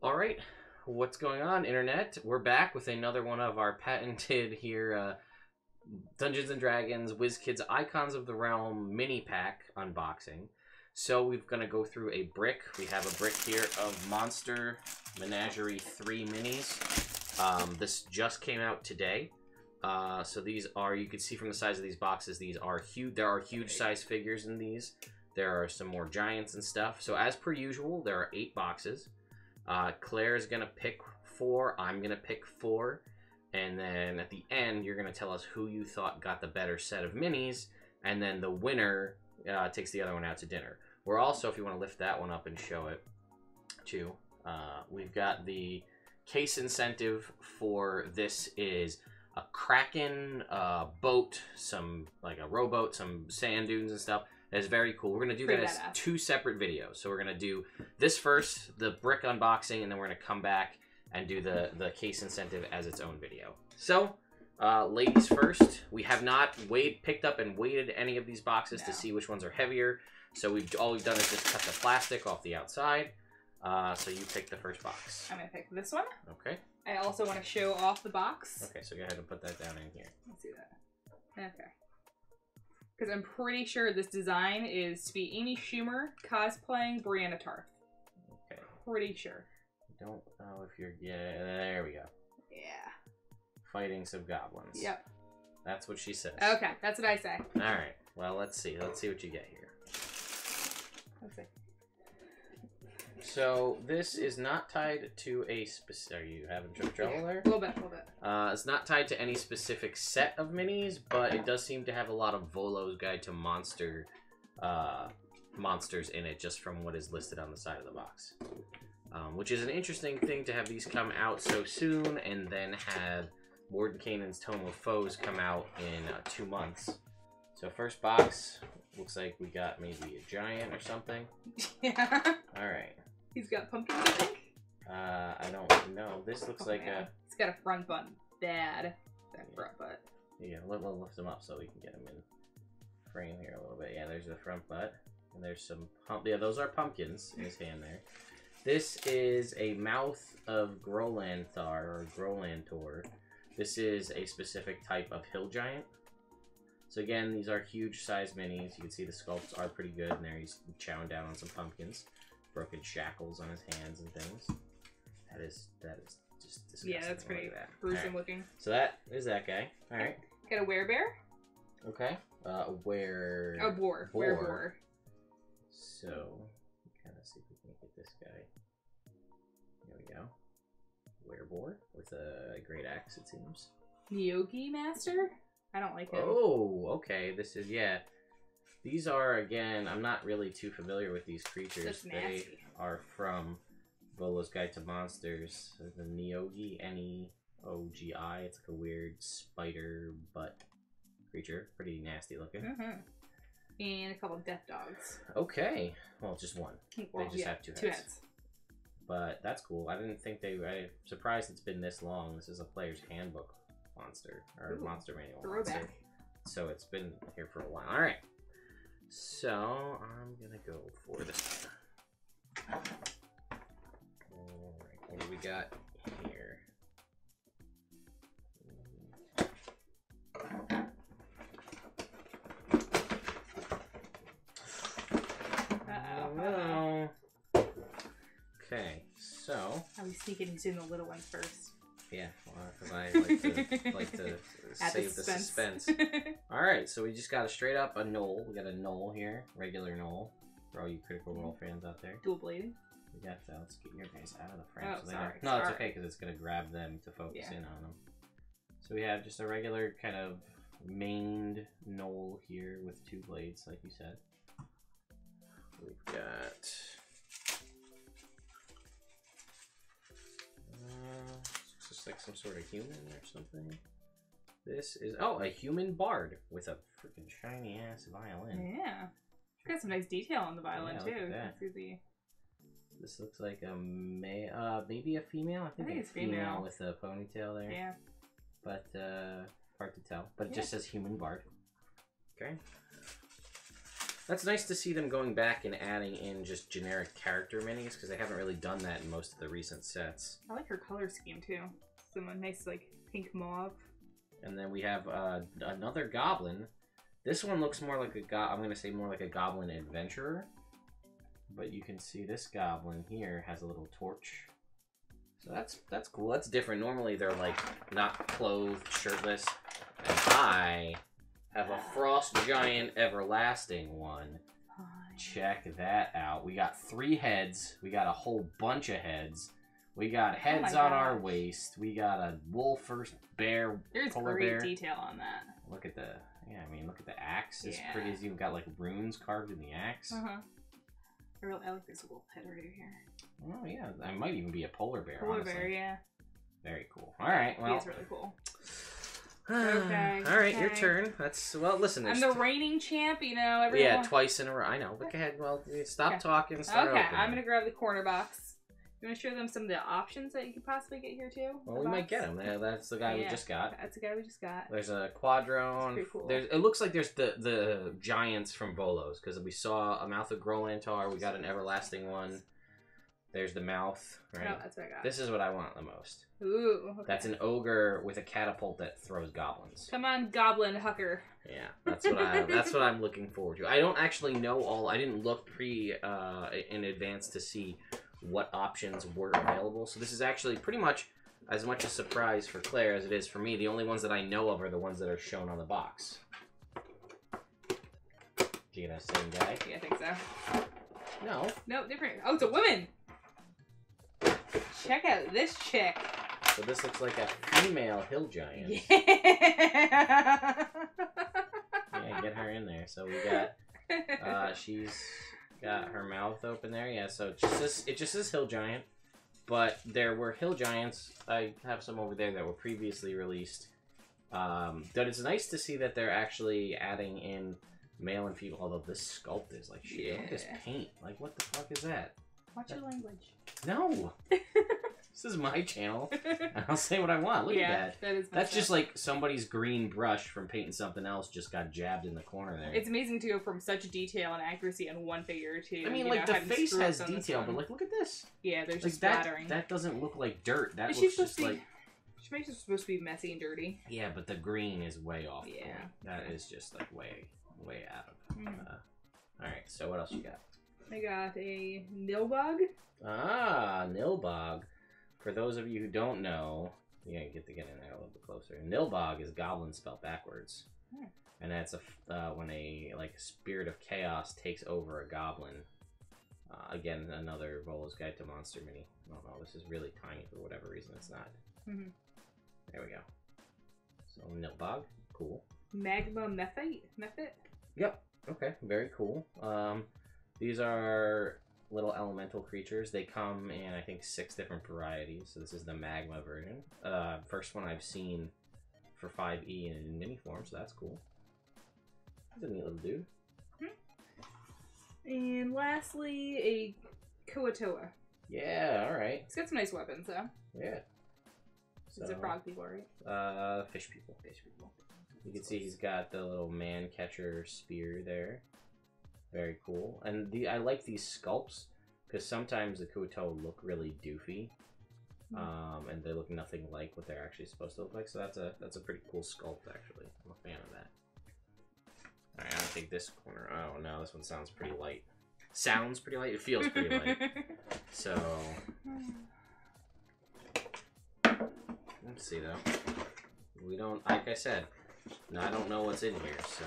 Alright, what's going on, Internet? We're back with another one of our patented here Dungeons & Dragons Wizkids Icons of the Realm mini pack unboxing. So we're going to go through a brick. We have a brick here of Monster Menagerie 3 minis. This just came out today. So these are, you can see from the size of these boxes, these are huge. There are huge size figures in these. There are some more giants and stuff. So as per usual, there are 8 boxes. Clara is going to pick 4. I'm going to pick 4. And then at the end, you're going to tell us who you thought got the better set of minis. And then the winner takes the other one out to dinner. We're also, if you want to lift that one up and show it too, we've got the case incentive for this is a Kraken boat, like a rowboat, some sand dunes and stuff. That is very cool. We're going to do that as 2 separate videos. So we're going to do this first, the brick unboxing, and then we're going to come back and do the case incentive as its own video. So, ladies first. We have not picked up and weighted any of these boxes to see which ones are heavier. So all we've done is just cut the plastic off the outside. So you pick the first box. I'm going to pick this one. Okay. I also want to show off the box. Okay, so go ahead and put that down in here. Let's see that. Okay. Because I'm pretty sure this design is to be Amy Schumer cosplaying Brianna Tarth. Okay. Pretty sure. I don't know if you're... Yeah, there we go. Yeah. Fighting some goblins. Yep. That's what she says. Okay, that's what I say. Alright, well, let's see. Let's see what you get here. Let's see. So, this is not tied to a specific... Are you having trouble there? A little bit, a little bit. It's not tied to any specific set of minis, but it does seem to have a lot of Volo's Guide to Monsters in it, just from what is listed on the side of the box. Which is an interesting thing to have these come out so soon, and then have Mordenkainen's Tome of Foes come out in 2 months. So first box, looks like we got maybe a giant or something. Yeah. Alright. He's got pumpkins, I think? I don't know. This looks like a... He's got a front butt. Bad. That front butt. Yeah, we'll lift him up so we can get him in frame here a little bit. Yeah, there's the front butt. And there's some yeah, those are pumpkins in his hand there. This is a Mouth of Grolanthar, or Grolantor. This is a specific type of hill giant. So again, these are huge size minis. You can see the sculpts are pretty good, and there he's chowing down on some pumpkins. Broken shackles on his hands and things. That is just disgusting. Yeah, that's pretty gruesome looking. So that is that guy. All right. Got a werebear. Okay. Where? Oh, boar. Wereboar. So, kind of see if we can get this guy. There we go. Wereboar with a great axe, it seems. Nyogi Master? I don't like him. Oh, okay. This is, yeah. These are, again, I'm not really too familiar with these creatures. That's nasty. They are from Volo's Guide to Monsters. The Nyogi, N-E-O-G-I. It's like a weird spider butt creature. Pretty nasty looking. Mm-hmm. And a couple of death dogs. Okay. Well, just one. Well, they just have two heads. But that's cool. I didn't think I'm surprised it's been this long. This is a player's handbook monster. Or Ooh, monster manual throwback. monster. So it's been here for a while. Alright. So, I'm gonna go for this one. Alright, what do we got here? No. Okay, so... How we sneaking these in the little ones first? Yeah, because I like to save the suspense. Alright, so we just got a straight up a knoll. We got a knoll here, regular knoll, for all you Critical Role fans out there. Dual bladed. We got that. Let's get your guys out of the frame. Oh, so sorry. No, it's okay because it's going to grab them to focus in on them. So we have just a regular kind of maned knoll here with 2 blades, like you said. We've got... Looks like some sort of human or something. This is... Oh, a human bard with a freaking shiny ass violin. Yeah. Got some nice detail on the violin, Yeah, too. look at that. This looks like a maybe a female. I think it's female with a ponytail there. Yeah. But hard to tell. But it just says human bard. Okay. That's nice to see them going back and adding in just generic character minis, because they haven't really done that in most of the recent sets. I like her color scheme too. Some nice like pink mauve. And then we have another goblin. This one looks more like I'm going to say more like a goblin adventurer. But you can see this goblin here has a little torch. So that's cool. That's different. Normally they're like not clothed, shirtless. And I have a frost giant everlasting one. Check that out. We got 3 heads. We got a whole bunch of heads. We got heads on our waist. We got a wolf or bear. There's great detail on that. Look at the look at the axe. It's pretty. You've got like runes carved in the axe. I like this wolf head right here. Oh yeah, that might even be a polar bear. Polar honestly. bear, yeah. Very cool. All right, well, he's really cool. Okay. All right, your turn. That's listen. I'm the reigning champ, you know. Everyone... Yeah, twice in a row. I know. But go ahead. Well, stop talking. Start okay, opening. I'm gonna grab the corner box. You want to show them some of the options that you could possibly get here too? Well, we might get them. That's the guy we just got. That's the guy we just got. There's a quadrone. Pretty cool. It looks like there's the giants from Bolos, because we saw a mouth of Grolantar. We got an everlasting one. There's the mouth. Right. Oh, that's what I got. This is what I want the most. Ooh. Okay. That's an ogre with a catapult that throws goblins. Come on, Goblin Hucker. Yeah, that's what I'm looking forward to. I don't actually know all. I didn't look in advance to see what options were available. So this is actually pretty much as much a surprise for Claire as it is for me. The only ones that I know of are the ones that are shown on the box. Do you get that same guy? Yeah, I think so. No. No, different. Oh, it's a woman! Check out this chick. So this looks like a female hill giant. Yeah! Yeah, get her in there. So we got, she's got her mouth open there. Yeah, so it just says hill giant. But there were hill giants. I have some over there that were previously released. But it's nice to see that they're actually adding in male and female. Although this sculpt is like shit. Look at this paint. Like, what the fuck is that? Watch your language. No. This is my channel. And I'll say what I want. Look at that. That's just like somebody's green brush from painting something else just got jabbed in the corner there. It's amazing to go from such detail and accuracy on one figure to. I mean, like the face has detail, but like look at this. Yeah, there's like just splattering. That doesn't look like dirt. That looks just like. She makes it supposed to be messy and dirty. Yeah, but the green is way off. Yeah. That is just like way out of. All right. So what else you got? I got a Nilbog. Ah, Nilbog. For those of you who don't know, you gotta get in there a little bit closer. Nilbog is goblin spelled backwards, and that's when a spirit of chaos takes over a goblin. Again, another Volo's Guide to Monster mini. Oh no, this is really tiny for whatever reason. It's not. There we go. So Nilbog, cool. Magma Mephit. Yep. Okay. Very cool. These are little elemental creatures. They come in, I think, 6 different varieties. So this is the magma version. First one I've seen for 5e in mini form, so that's cool. That's a neat little dude. And lastly, a Kuatoa. Yeah, alright. He's got some nice weapons, though. Yeah. These are frog people, right? Fish people. You can see he's got the little man catcher spear there. Very cool. And I like these sculpts because sometimes the Kuatoa look really doofy, and they look nothing like what they're actually supposed to look like. So that's a pretty cool sculpt, actually. I'm a fan of that. All right, I'm gonna take this corner. Oh no, this one sounds pretty light. Sounds pretty light. It feels pretty light. So let's see though. We don't, like I said, I don't know what's in here. So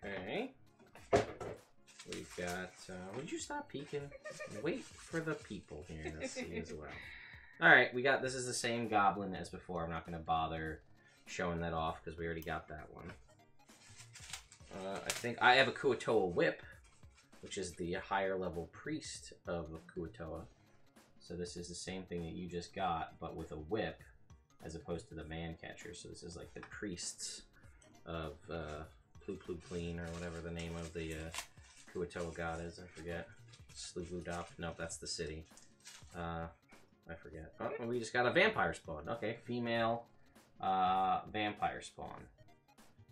okay. We've got, would you stop peeking? Wait for the people here to see as well. Alright, this is the same goblin as before. I'm not going to bother showing that off because we already got that one. I think I have a Kuatoa whip, which is the higher level priest of Kuatoa. So this is the same thing that you just got, but with a whip, as opposed to the man catcher. So this is like the priests of Plu-Plu-Clean, or whatever the name of the Kuatoa god is, I forget. Slugudop. Nope, that's the city. I forget. Oh, we just got a vampire spawn. Okay, female vampire spawn.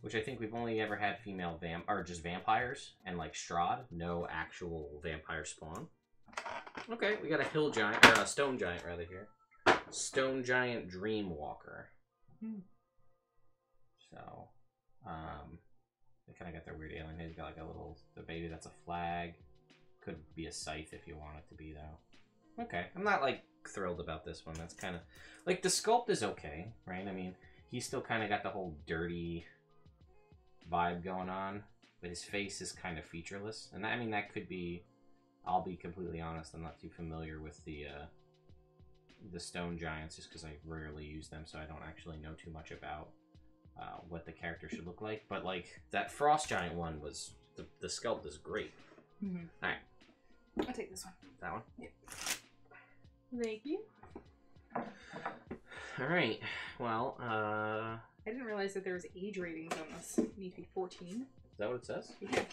which I think we've only ever had female or just vampires and like Strahd, no actual vampire spawn. Okay, we got a hill giant, or a stone giant rather here. Stone giant Dreamwalker. So, they kind of got their weird alien head. He's got like a little, the baby that's a flag. Could be a scythe if you want it to be though. Okay, I'm not like thrilled about this one. That's kind of like the sculpt is okay, right? I mean, he's still kind of got the whole dirty vibe going on, but his face is kind of featureless. And I mean, that could be, I'll be completely honest, I'm not too familiar with the stone giants just because I rarely use them, so I don't actually know too much about what the character should look like. But like that frost giant one was, the sculpt is great. Mm-hmm. All right, I'll take this one. that one. Yep. Thank you. All right. Well, I didn't realize that there was age ratings on this. You need to be 14. is that what it says? Yeah.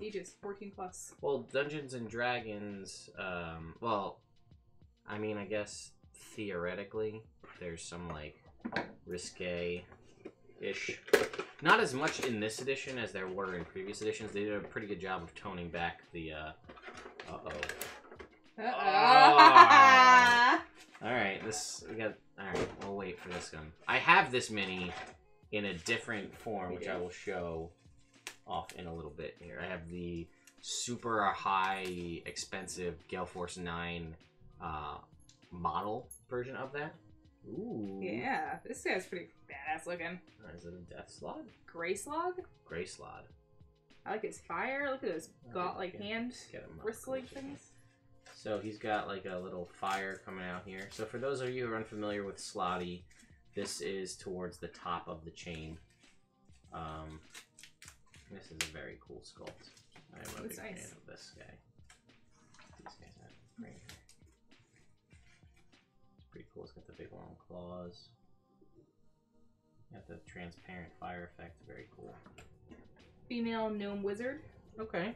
Ages 14 plus. Well, Dungeons and Dragons. Well, I mean, I guess theoretically, there's some like risque-ish. Not as much in this edition as there were in previous editions. They did a pretty good job of toning back the. All right, we got. All right, we'll wait for this one. I have this mini in a different form, which I will show off in a little bit here. I have the super high, expensive Gale Force 9 model version of that. Ooh. Yeah, this guy's pretty badass looking. Is it a Death Slot? Gray Slog? Gray Slot. I like his fire. Look at those hand bristling things. So he's got like a little fire coming out here. So for those of you who are unfamiliar with Slotty, this is towards the top of the chain. This is a very cool sculpt. I am a big fan of this guy. These guys are great. It's pretty cool. It's got the big long claws. Got the transparent fire effect. Very cool. Female gnome wizard. Okay.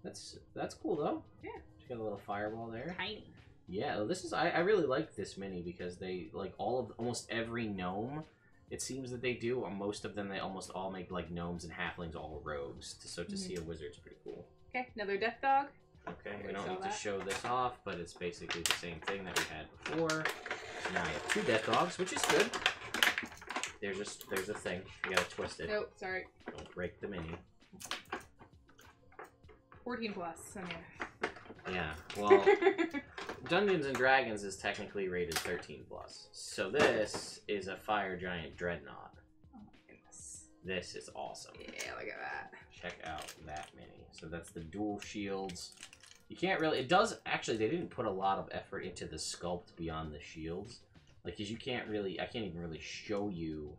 That's cool though. Yeah. She got a little fireball there. Tiny. Yeah, this is I really like this mini because they like almost every gnome. It seems that they do. Most of them, they almost all make like gnomes and halflings all rogues. So to see a wizard's pretty cool. Okay, another death dog. Okay, we don't need to show this off, but it's basically the same thing that we had before. Now I have 2 death dogs, which is good. There's a thing. You gotta twist it. Nope, sorry. Don't break the mini. 14 plus. I mean. Yeah, well, Dungeons and Dragons is technically rated 13 plus. So this is a fire giant dreadnought. Oh my goodness. This is awesome. Yeah, look at that. Check out that mini. So that's the dual shields. You can't really, it does, actually they didn't put a lot of effort into the sculpt beyond the shields. Like, cause you can't really, I can't even really show you.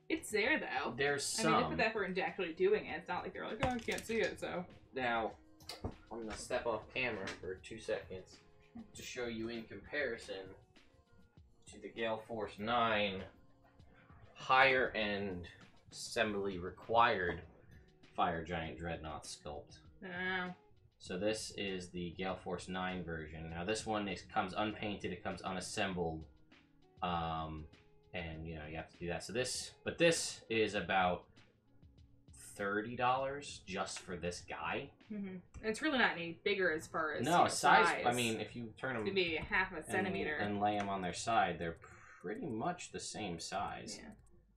It's there though. There's some. I mean, they put effort into actually doing it. It's not like they're like, oh, I can't see it, so. Now, I'm gonna step off camera for 2 seconds to show you in comparison to the Gale Force 9 higher end assembly required Fire Giant Dreadnought sculpt. Oh. So this is the Gale Force 9 version. Now this one comes unpainted, it comes unassembled, and you know you have to do that. So this is about $30 just for this guy. Mm-hmm. It's really not any bigger as far as size. I mean, if you turn them, it'd be half a centimeter and lay them on their side, they're pretty much the same size. Yeah.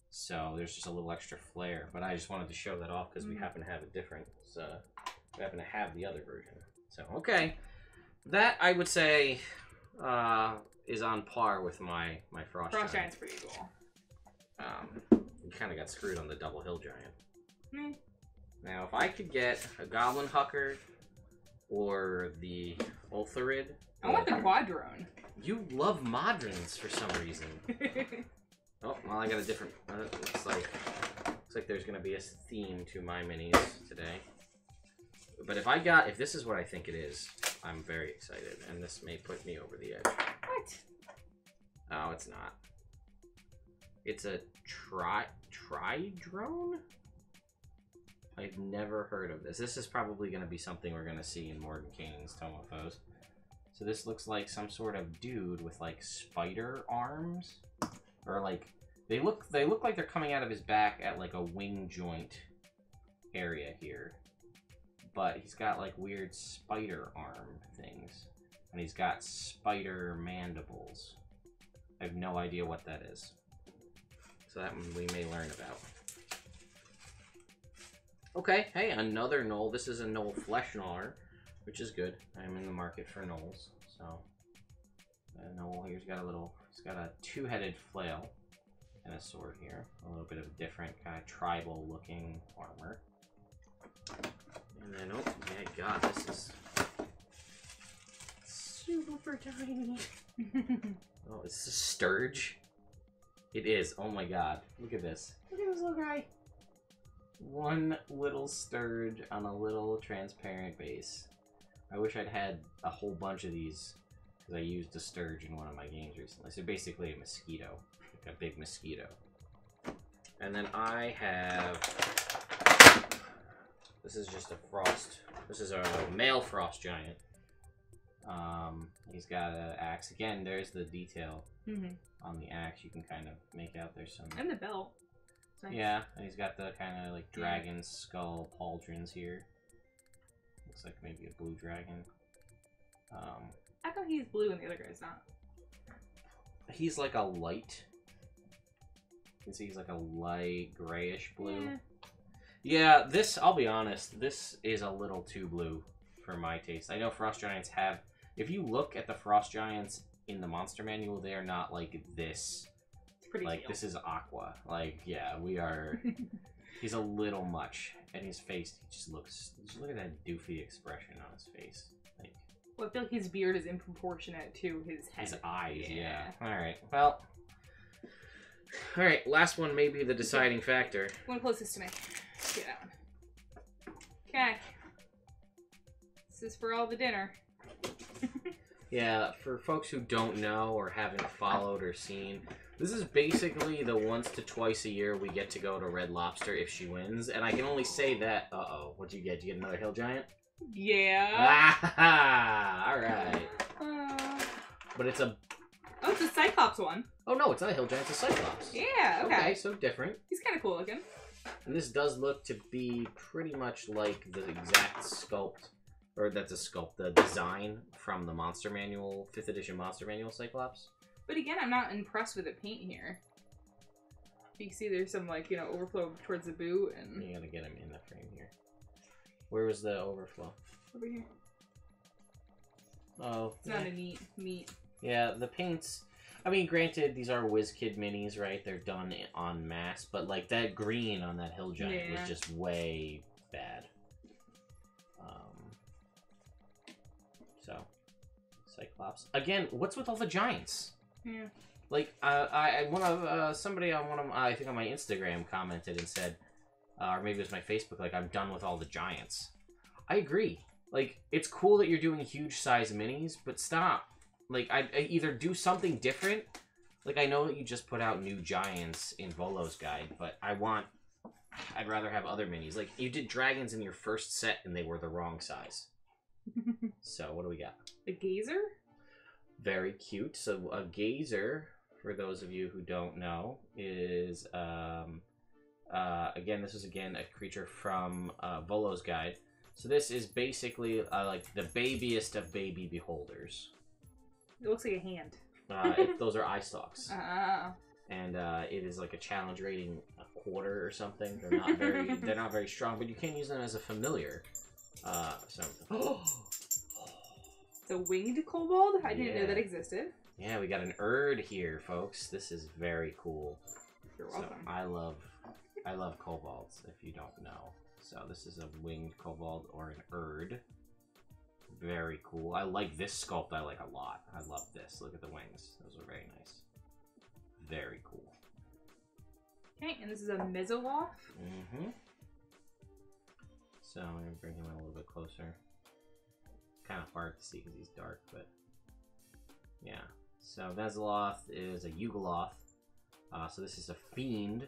So there's just a little extra flair. But I just wanted to show that off because we happen to have a different. We happen to have the other version. So okay, that I would say is on par with my Frost Giant. Frost Giant's pretty cool. You kind of got screwed on the double hill giant. Mm. Now, if I could get a Goblin Hucker or the Ultharid... I want the Quadrone. You love Modrons for some reason. Oh, well, I got a different... looks like there's going to be a theme to my minis today. But if this is what I think it is, I'm very excited. And this may put me over the edge. What? Oh, it's not. It's a Tri-Drone? I've never heard of this. This is probably going to be something we're going to see in Morgan King's Tome of Foes. So this looks like some sort of dude with like spider arms. Or like, They look like they're coming out of his back at like a wing joint area here. But he's got like weird spider arm things. And he's got spider mandibles. I have no idea what that is. So that one we may learn about. Okay, hey, another knoll. This is a knoll flesh gnawer, which is good. I'm in the market for knolls, so knoll here's got a two-headed flail and a sword here. A little bit of a different kind of tribal looking armor. And then oh my god, this is super tiny. Oh, is this a sturge? It is. Oh my god. Look at this. Look at this little guy. One little sturge on a little transparent base. I wish I'd had a whole bunch of these because I used a sturge in one of my games recently. So basically a mosquito. Like a big mosquito. And then I have... This is just a frost... This is a male frost giant. He's got an axe. Again, there's the detail on the axe. You can kind of make out there's some... And the belt. Nice. Yeah, and he's got the kind of like dragon skull pauldrons here. Looks like maybe a blue dragon. How come he's blue and the other guy's not? He's like a light. You can see he's like a light grayish blue. Yeah, this, I'll be honest, this is a little too blue for my taste. I know Frost Giants have... If you look at the Frost Giants in the Monster Manual, they are not like this. Pretty like, deal. this is Aqua. Like, yeah, we are... He's a little much. And his face, he just looks... Just look at that doofy expression on his face. Like, well, I feel like his beard is improportionate to his head. His eyes, yeah. Alright, well... Alright, last one may be the deciding factor. One closest to me. Let's get that one. Okay. This is for all the dinner. Yeah, for folks who don't know or haven't followed or seen... This is basically the once to twice a year we get to go to Red Lobster if she wins. And I can only say that... Uh-oh. What'd you get? Did you get another hill giant? Yeah. Ah, alright. But it's a... Oh, it's a Cyclops one. Oh, no, it's not a hill giant. It's a Cyclops. Yeah, okay. Okay, so different. He's kind of cool looking. And this does look to be pretty much like the exact sculpt... Or that's a sculpt. The design from the Monster Manual, 5th edition Monster Manual Cyclops. But again, I'm not impressed with the paint here. You can see there's some, like, you know, overflow towards the boot and... You gotta get him in the frame here. Where was the overflow? Over here. Oh. It's not a neat meat. Yeah, the paints... I mean, granted, these are Wizkid minis, right? They're done en masse, but, like, that green on that hill giant was just way bad. So, Cyclops. Again, what's with all the giants? Yeah. Like, somebody on I think on my Instagram commented and said, or maybe it was my Facebook, like, I'm done with all the giants. I agree. Like, it's cool that you're doing huge size minis, but stop. Like, I either do something different. Like, I know that you just put out new giants in Volo's guide, but I'd rather have other minis. Like, you did dragons in your first set and they were the wrong size. So, what do we got? A gazer? Very cute. So, a gazer, for those of you who don't know, is, again, this is, a creature from Volo's guide. So, this is basically, like, the babiest of baby beholders. It looks like a hand. Those are eye stalks. Ah. And it is like a challenge rating a quarter or something. They're not very strong, but you can use them as a familiar. The winged kobold? I didn't know that existed. Yeah, we got an Erd here, folks. This is very cool. You're welcome. I love kobolds, if you don't know. So this is a winged kobold or an Erd. Very cool. I like this sculpt. I like a lot. I love this. Look at the wings. Those are very nice. Very cool. Okay, and this is a Mezzoloth. Mm-hmm. So I'm going to bring him in a little bit closer. Kind of hard to see because he's dark, but yeah. So Mezzoloth is a Yugoloth. So this is a fiend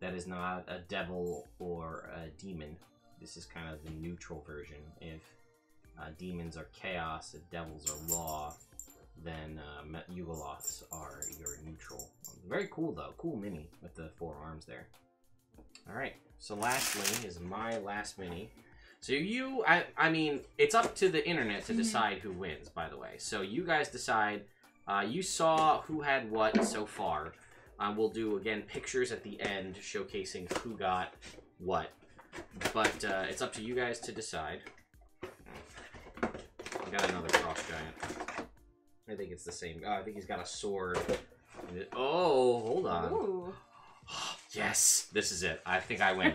that is not a devil or a demon. This is kind of the neutral version. If demons are chaos, if devils are law, then Yugoloths are your neutral. Very cool though, cool mini with the 4 arms there. All right, so lastly is my last mini. So I mean, it's up to the internet to decide who wins, by the way. So you guys decide. You saw who had what so far. We'll do, again, pictures at the end showcasing who got what. But it's up to you guys to decide. I got another frost giant. I think it's the same. Oh, I think he's got a sword. Oh, hold on. Ooh. Yes, this is it. I think I win.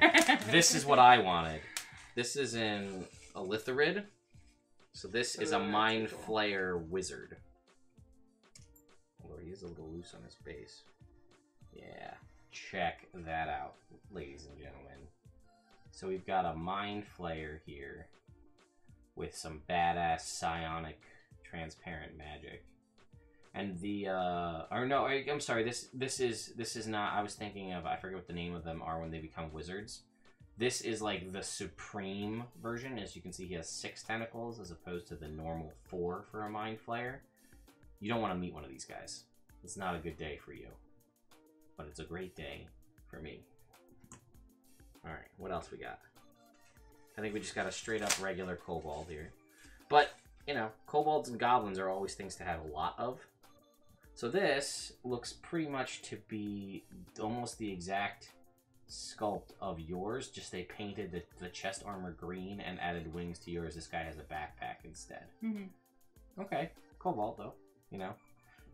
This is what I wanted. This is in a Lithorid. So this is a Mind Flayer wizard. Although he is a little loose on his base. Yeah, check that out, ladies and gentlemen. So we've got a Mind Flayer here with some badass psionic transparent magic. And the or no, I'm sorry, this is not, I was thinking of, I forget what the name of them are when they become wizards. This is like the supreme version. As you can see, he has 6 tentacles as opposed to the normal 4 for a Mind Flayer. You don't want to meet one of these guys. It's not a good day for you. But it's a great day for me. Alright, what else we got? I think we just got a straight up regular kobold here. But, you know, kobolds and goblins are always things to have a lot of. So this looks pretty much to be almost the exact sculpt of yours, just they painted the chest armor green and added wings to yours. This guy has a backpack instead. Okay, kobold though, you know.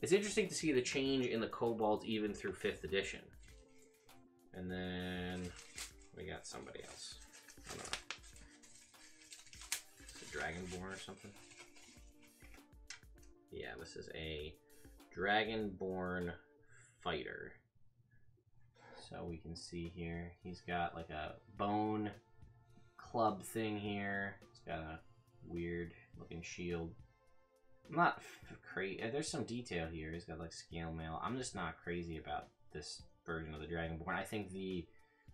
It's interesting to see the change in the kobolds even through 5th edition. And then we got somebody else. I don't know. Is it Dragonborn or something? Yeah, this is a Dragonborn fighter. So we can see here, he's got like a bone club thing here. He's got a weird looking shield. I'm not crazy. There's some detail here. He's got like scale mail. I'm just not crazy about this version of the Dragonborn. I think the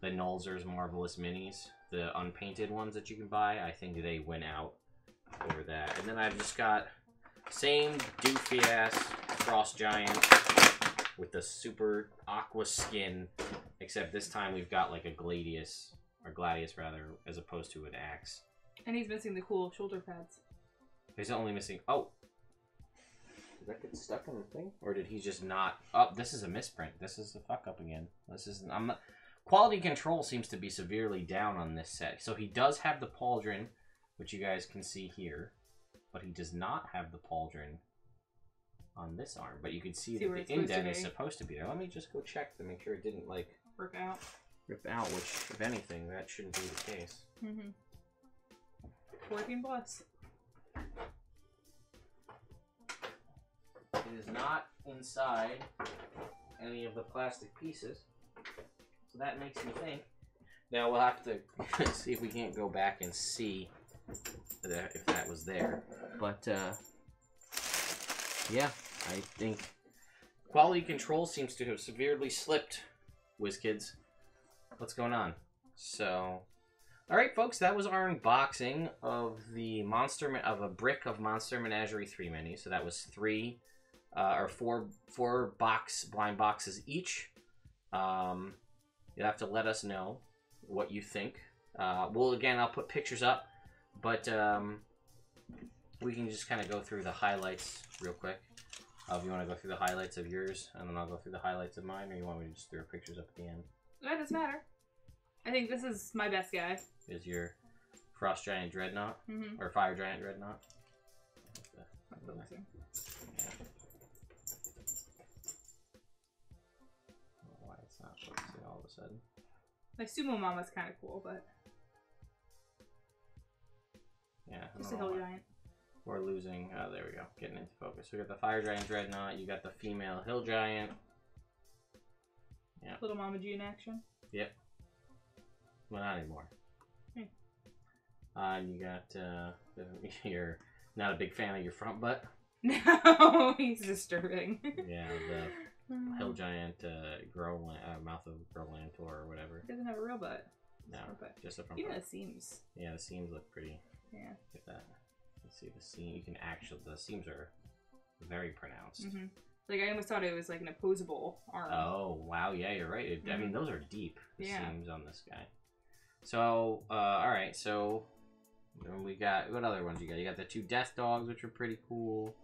Nulzur's Marvelous Minis, the unpainted ones that you can buy, I think they went out over that. And then I've just got same doofy ass Frost Giant with the super aqua skin, except this time we've got like a Gladius, or Gladius rather, as opposed to an axe. And he's missing the cool shoulder pads. He's only missing. Oh, did that get stuck in the thing, or did he just not? Oh, this is a misprint. This is a fuck up again. This is. I'm not. Quality control seems to be severely down on this set. So he does have the pauldron, which you guys can see here, but he does not have the pauldron on this arm. But you can see that the indent is supposed to be there. Let me just go check to make sure it didn't like rip out. Which, if anything, that shouldn't be the case. 14 plus. It is not inside any of the plastic pieces, so that makes me think. Now we'll have to see if we can't go back and see if that was there. But yeah, I think quality control seems to have severely slipped, Wizkids. What's going on? So, all right, folks, that was our unboxing of the a brick of Monster Menagerie 3 minis. So that was 3 or 4 blind boxes each. You'll have to let us know what you think. Again, I'll put pictures up, but we can just kind of go through the highlights real quick. If you want to go through the highlights of yours, and then I'll go through the highlights of mine, or you want me to just throw pictures up at the end? That doesn't matter. I think this is my best guy. Is your Frost Giant Dreadnought? Or Fire Giant Dreadnought? Yeah. I don't know why it's not focusing all of a sudden. My Sumo Mama's kind of cool, but yeah, just a hill giant. We're losing. Oh, there we go. Getting into focus. We got the Fire Giant Dreadnought. You got the female Hill Giant. Yeah. Little Mama G in action. Yep. Well, not anymore. You got. You're not a big fan of your front butt. No, he's disturbing. Yeah, the Hill Giant Mouth of Grolantor or whatever. He doesn't have a real butt. No, just a front even butt. the seams. Yeah, the seams look pretty. Yeah. Look at that. Let's see the seam. You can actually. The seams are very pronounced. Mm-hmm. Like, I almost thought it was like an opposable arm. Oh, wow, yeah, you're right. I mean, those are deep, the seams on this guy. So, alright, so we got, what other ones you got? You got the 2 death dogs, which are pretty cool.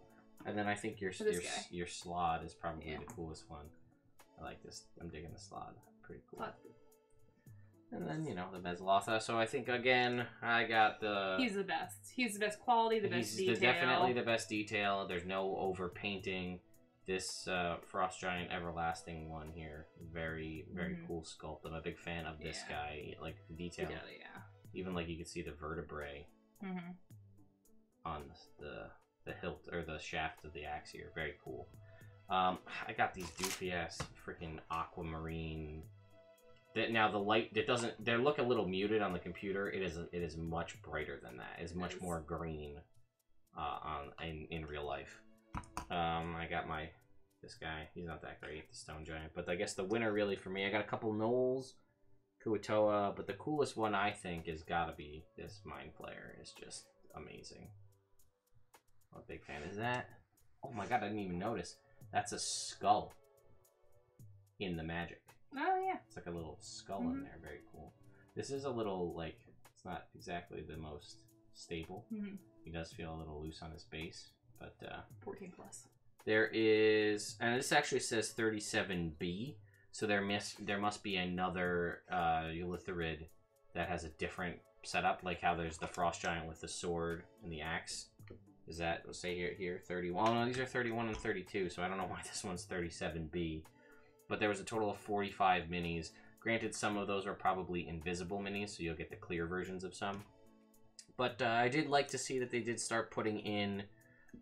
And then I think your slod is probably the coolest one. I like this. I'm digging the slod. Pretty cool. And then, you know, the Mezzalotha. So I think, again, I got the... He's the best. He's the best quality, the best detail. He's definitely the best detail. There's no over-painting. This Frost Giant Everlasting one here. Very, very cool sculpt. I'm a big fan of this guy. Like, the detail. Even, like, you can see the vertebrae on the hilt, or the shaft of the axe here. Very cool. I got these doofy-ass freaking aquamarine... Now the light, they look a little muted on the computer. It is much brighter than that. It's much more green in real life. I got this guy. He's not that great, the Stone Giant. But I guess the winner really for me, I got a couple Knolls, Kuatoa, but the coolest one I think is gotta be this Mind Flayer. It's just amazing. I'm a big fan. Is that? Oh my god, I didn't even notice. That's a skull in the magic. Oh, yeah. It's like a little skull in there. Very cool. This is a little, like, it's not exactly the most stable. He does feel a little loose on his base, but... 14 plus. There is... And this actually says 37B, so there must be another Elitharid that has a different setup, like how there's the Frost Giant with the sword and the axe. Is that, let's say here 31. Oh, no, these are 31 and 32, so I don't know why this one's 37B. But there was a total of 45 minis. Granted, some of those are probably invisible minis, so you'll get the clear versions of some. But I did like to see that they did start putting in,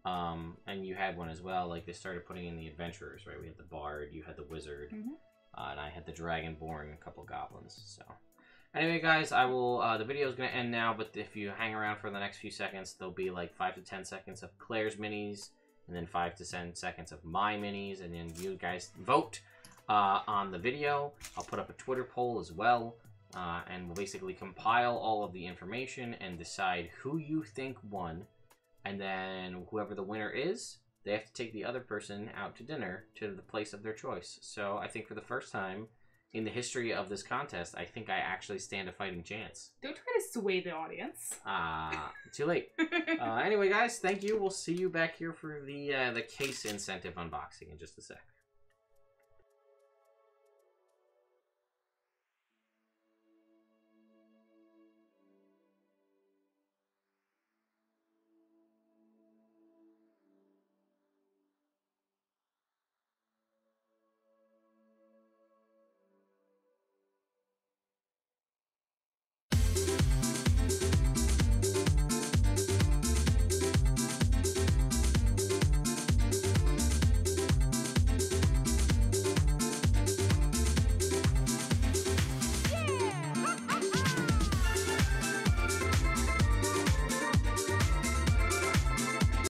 and you had one as well, like they started putting in the adventurers, right? We had the Bard, you had the Wizard, and I had the Dragonborn and a couple Goblins, so... Anyway, guys, I will, the video is going to end now, but if you hang around for the next few seconds, there'll be like 5 to 10 seconds of Claire's minis, and then 5 to 10 seconds of my minis, and then you guys vote on the video. I'll put up a Twitter poll as well, and we'll basically compile all of the information and decide who you think won, and then whoever the winner is, they have to take the other person out to dinner to the place of their choice. So I think for the first time in the history of this contest, I think I actually stand a fighting chance. Don't try to sway the audience. Too late. Anyway, guys, thank you. We'll see you back here for the case incentive unboxing in just a sec.